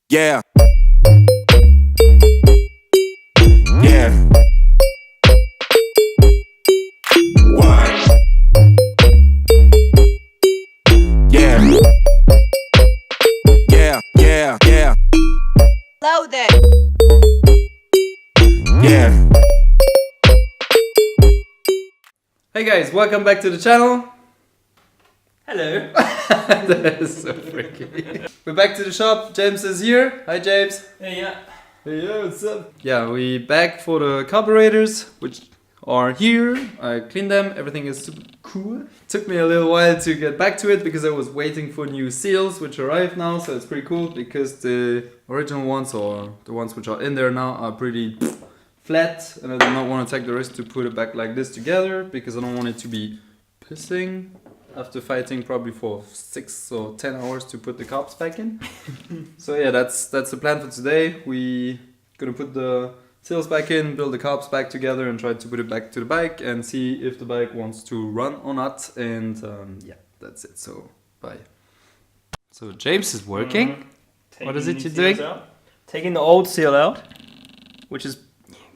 Yeah. Yeah. What? Yeah. Yeah, yeah, yeah. Load it. Yeah. Hey guys, welcome back to the channel. Hello. That is so freaky. We're back to the shop. James is here. Hi James. Hey, yeah. Hey, yeah, what's up? Yeah, we back for the carburetors, which are here. I cleaned them. Everything is super cool. Took me a little while to get back to it because I was waiting for new seals, which arrived now. So it's pretty cool because the original ones, or the ones which are in there now, are pretty flat, and I do not want to take the risk to put it back like this together because I don't want it to be pissing after fighting probably for 6 or 10 hours to put the carbs back in. So yeah, that's the plan for today. We gonna put the seals back in, build the carbs back together, and try to put it back to the bike and see if the bike wants to run or not. And yeah, that's it. So bye. So James is working. What is it you're doing? Taking the old seal out, which is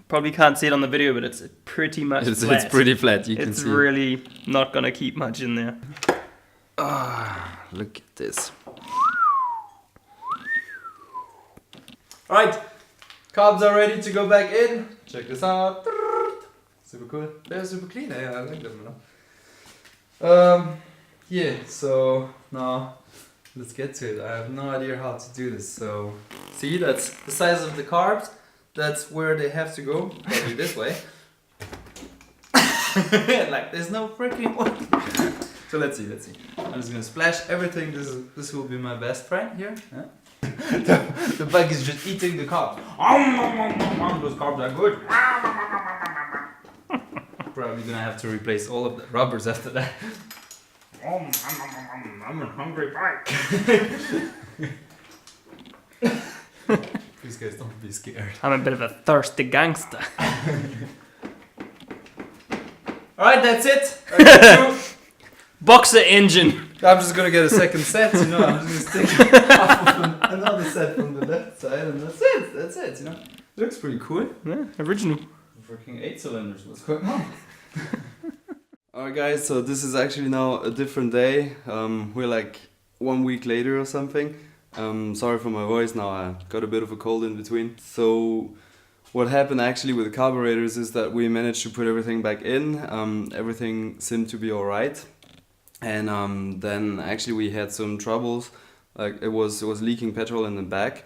probably can't see it on the video, but it's pretty much flat. It's pretty flat. You can It's see. really not gonna keep much in there. Ah, look at this. Alright, carbs are ready to go back in. Check this out. Super cool. They're super clean. Yeah, I like them. Yeah, so now let's get to it. I have no idea how to do this. So, see, that's the size of the carbs. That's where they have to go. Probably this way. Like, there's no freaking way. So let's see. I'm just gonna splash everything. This will be my best friend here. Yeah. The bug is just eating the carbs. Those carbs are good. Probably gonna have to replace all of the rubbers after that. I'm a hungry bike. Please guys, don't be scared. I'm a bit of a thirsty gangster. Alright, that's it. Boxer engine. I'm just gonna get a second set, you know. I'm just gonna stick another set from the left side, and that's it, you know. It looks pretty cool. Yeah, original. Freaking 8 cylinders, what's going on? Alright guys, so this is actually now a different day. We're like 1 week later or something. Sorry for my voice now, I got a bit of a cold in between. So what happened actually with the carburetors is that we managed to put everything back in. Everything seemed to be alright. And then actually we had some troubles. Like it was leaking petrol in the back.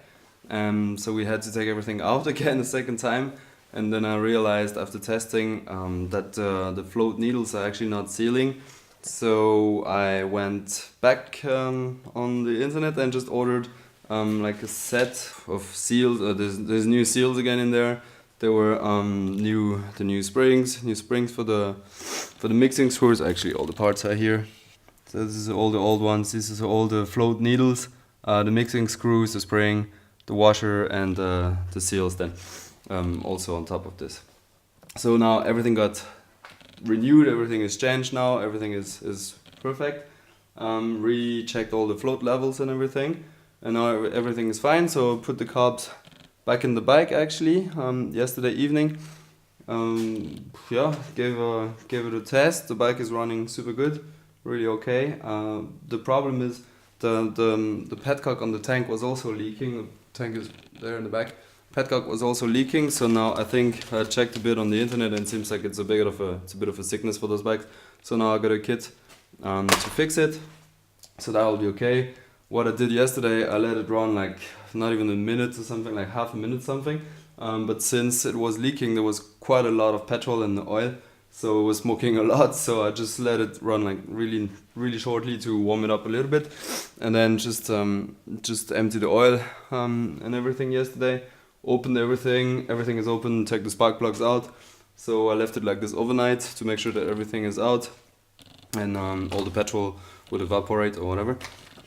So we had to take everything out again a second time. And then I realized after testing that the float needles are actually not sealing. So I went back on the internet and just ordered like a set of seals. There's new seals again in there. There were the new springs for the mixing screws. Actually, all the parts are here. So this is all the old ones. This is all the float needles, the mixing screws, the spring, the washer, and the seals. Then also on top of this. So now everything got renewed, everything is changed now, everything is perfect. Rechecked all the float levels and everything, and now everything is fine. So put the carbs back in the bike actually yesterday evening. Yeah, gave it a test. The bike is running super good, really okay. The problem is the petcock on the tank was also leaking. The tank is there in the back. Petcock was also leaking, so now I think I checked a bit on the internet and it seems like it's a bit of a sickness for those bikes. So now I got a kit to fix it, so that will be okay. What I did yesterday, I let it run like not even a minute or something, like half a minute something. But since it was leaking, there was quite a lot of petrol in the oil, so it was smoking a lot. So I just let it run like really shortly to warm it up a little bit, and then just empty the oil and everything yesterday. Opened everything is open, take the spark plugs out. So I left it like this overnight to make sure that everything is out and all the petrol would evaporate or whatever.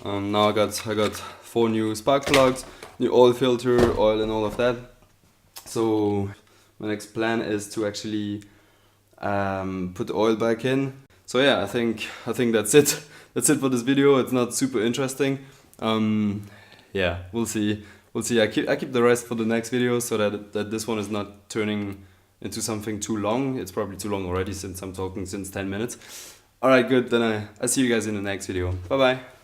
Now I got 4 new spark plugs, new oil filter, oil and all of that. So my next plan is to actually put the oil back in. So yeah, I think that's it. that's it for this video. It's not super interesting. Yeah, we'll see. We'll see. I keep the rest for the next video so that this one is not turning into something too long. It's probably too long already since I'm talking since 10 minutes. Alright, good. Then I see you guys in the next video. Bye bye.